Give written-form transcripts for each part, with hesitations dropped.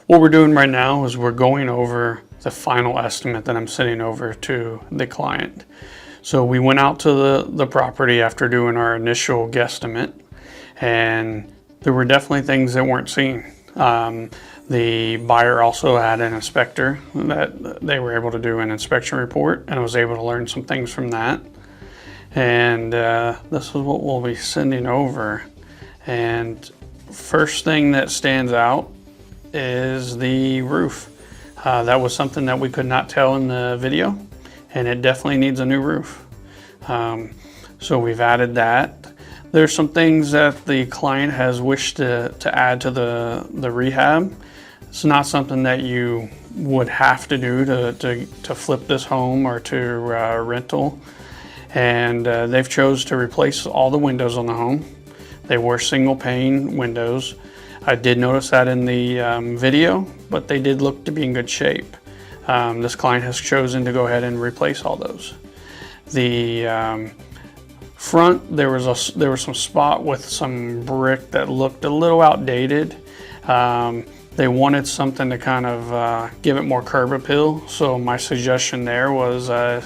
What we're doing right now is we're going over the final estimate that I'm sending over to the client. So we went out to the property after doing our initial guesstimate, and there were definitely things that weren't seen. The buyer also had an inspector that they were able to do an inspection report, and I was able to learn some things from that. And this is what we'll be sending over. And first thing that stands out is the roof. That was something that we could not tell in the video, and it definitely needs a new roof. So we've added that. There's some things that the client has wished to add to the rehab. It's not something that you would have to do to flip this home or to rental. And they've chose to replace all the windows on the home. They were single pane windows. I did notice that in the video, but they did look to be in good shape. This client has chosen to go ahead and replace all those. The front, there was some spot with some brick that looked a little outdated. They wanted something to kind of give it more curb appeal, so my suggestion there was a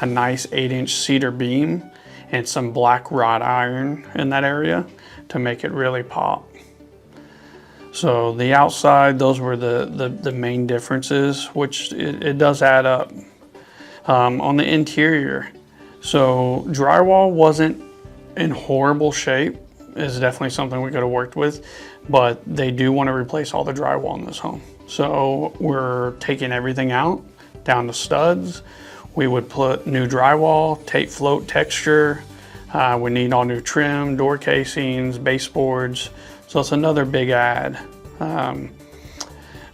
nice 8-inch cedar beam and some black wrought iron in that area to make it really pop. So the outside, those were the main differences, which it does add up. On the interior, so drywall wasn't in horrible shape. Is definitely something we could have worked with, but they do want to replace all the drywall in this home. So we're taking everything out, down to studs. We would put new drywall, tape float texture. We need all new trim, door casings, baseboards. So it's another big add.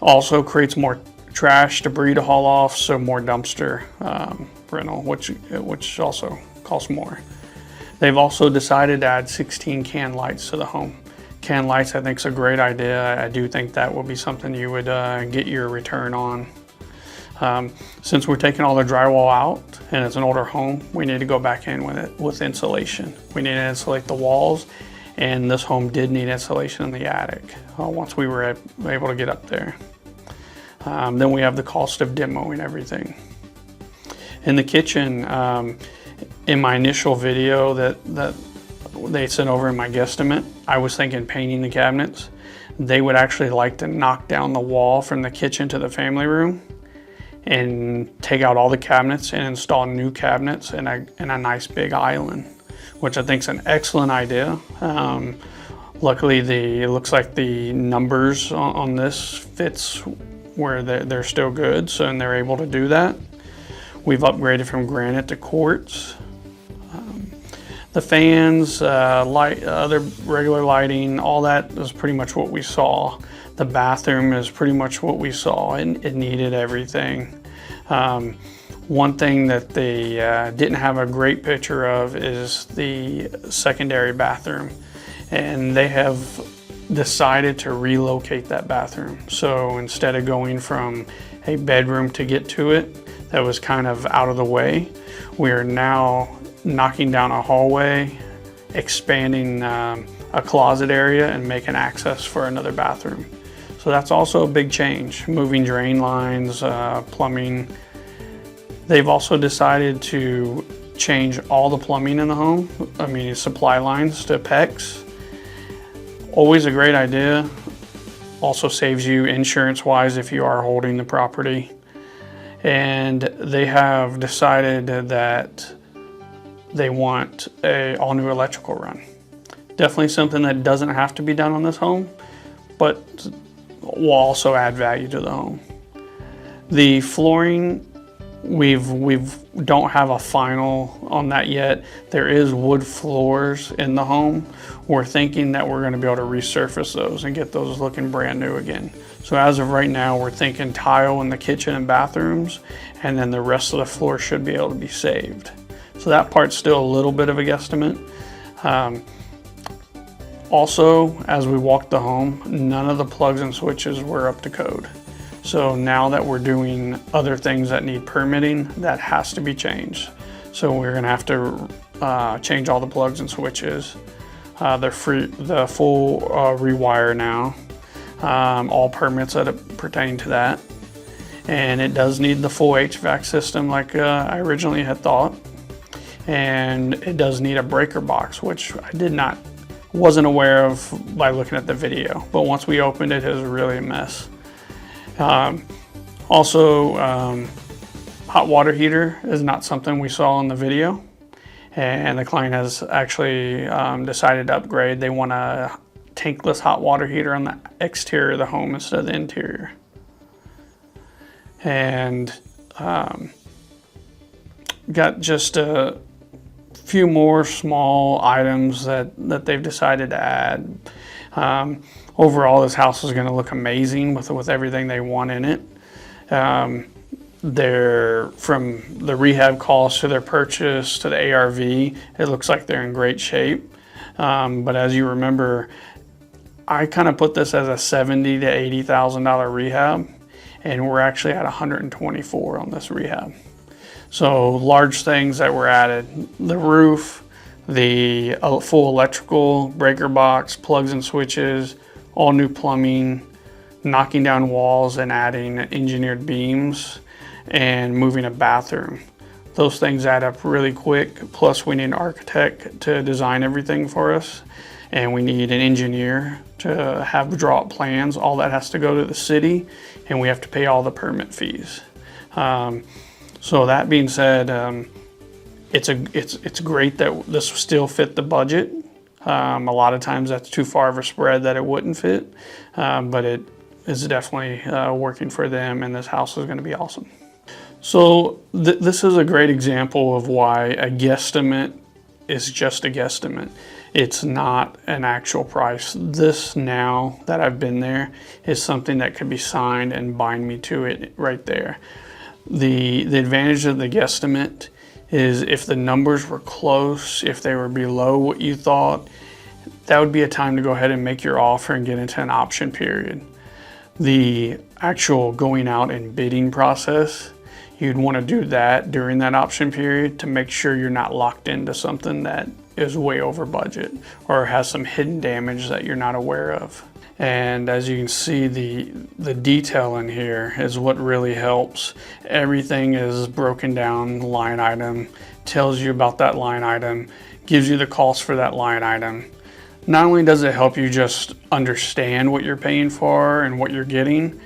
Also creates more trash, debris to haul off, so more dumpster rental, which also costs more. They've also decided to add 16 can lights to the home. Can lights, I think, is a great idea. I do think that will be something you would get your return on. Since we're taking all the drywall out and it's an older home, we need to go back in with insulation. We need to insulate the walls, and this home did need insulation in the attic once we were able to get up there. Then we have the cost of demoing everything. In the kitchen, in my initial video that they sent over in my guesstimate, I was thinking painting the cabinets. They would actually like to knock down the wall from the kitchen to the family room and take out all the cabinets and install new cabinets in a nice big island, which I think is an excellent idea. Luckily, it looks like the numbers on this fits where they're still good, so and they're able to do that. We've upgraded from granite to quartz. The fans, other regular lighting, all that is pretty much what we saw. The bathroom is pretty much what we saw, and it needed everything. One thing that they didn't have a great picture of is the secondary bathroom, and they have decided to relocate that bathroom. So instead of going from a bedroom to get to it, that was kind of out of the way, we are now knocking down a hallway, expanding a closet area, and making access for another bathroom. So that's also a big change, moving drain lines, plumbing. They've also decided to change all the plumbing in the home, supply lines to PEX. Always a great idea. Also saves you insurance-wise if you are holding the property. And they have decided that they want an all-new electrical run. Definitely something that doesn't have to be done on this home, but will also add value to the home. The flooring, we don't have a final on that yet. There is wood floors in the home. We're thinking that we're going to be able to resurface those and get those looking brand new again. So as of right now, we're thinking tile in the kitchen and bathrooms, and then the rest of the floor should be able to be saved. So that part's still a little bit of a guesstimate. Also, as we walked the home, none of the plugs and switches were up to code. So now that we're doing other things that need permitting, that has to be changed. So we're gonna have to change all the plugs and switches. They're free, the full rewire now. all permits that pertain to that. And it does need the full HVAC system like I originally had thought. And it does need a breaker box, which I wasn't aware of by looking at the video. But once we opened it, it was really a mess. Also, hot water heater is not something we saw in the video. And the client has actually decided to upgrade. They want a tankless hot water heater on the exterior of the home instead of the interior. And got just a few more small items that they've decided to add. Overall, this house is going to look amazing with everything they want in it. From the rehab costs to their purchase to the ARV, it looks like they're in great shape. But as you remember, I kind of put this as a $70,000 to $80,000 rehab, and we're actually at $124,000 on this rehab. So large things that were added: the roof, the full electrical, breaker box, plugs and switches, all new plumbing, knocking down walls and adding engineered beams, and moving a bathroom. Those things add up really quick. Plus we need an architect to design everything for us, and we need an engineer to draw up plans. All that has to go to the city, and we have to pay all the permit fees. So that being said, it's great that this still fit the budget. A lot of times that's too far of a spread that it wouldn't fit, but it is definitely working for them, and this house is going to be awesome. So this is a great example of why a guesstimate is just a guesstimate. It's not an actual price. This, now that I've been there, is something that could be signed and bind me to it right there. The advantage of the guesstimate is if the numbers were close, if they were below what you thought, that would be a time to go ahead and make your offer and get into an option period. The actual going out and bidding process, you'd want to do that during that option period to make sure you're not locked into something that is way over budget or has some hidden damage that you're not aware of. And as you can see, the detail in here is what really helps. Everything is broken down line item, tells you about that line item, gives you the cost for that line item. Not only does it help you just understand what you're paying for and what you're getting,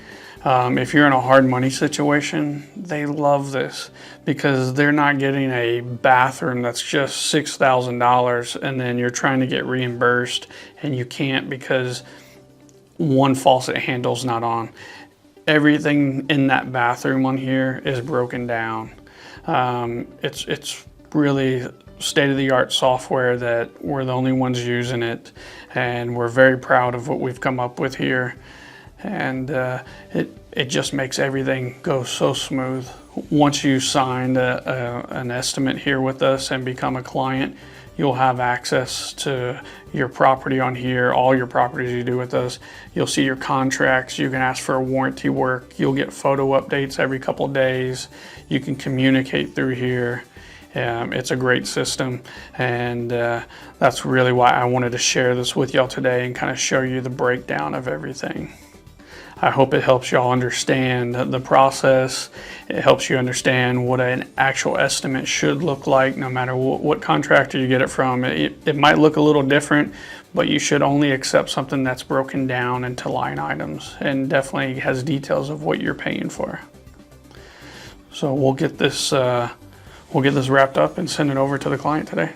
if you're in a hard money situation, they love this because they're not getting a bathroom that's just $6,000 and then you're trying to get reimbursed and you can't because one faucet handle's not on. Everything in that bathroom on here is broken down. It's really state-of-the-art software that we're the only ones using it, and we're very proud of what we've come up with here. And it just makes everything go so smooth. Once you signed an estimate here with us and become a client, you'll have access to your property on here, all your properties you do with us. You'll see your contracts. You can ask for warranty work. You'll get photo updates every couple of days. You can communicate through here. It's a great system, and that's really why I wanted to share this with y'all today and kind of show you the breakdown of everything. I hope it helps y'all understand the process. It helps you understand what an actual estimate should look like no matter what contractor you get it from. It might look a little different, but you should only accept something that's broken down into line items and definitely has details of what you're paying for. So we'll get this wrapped up and send it over to the client today.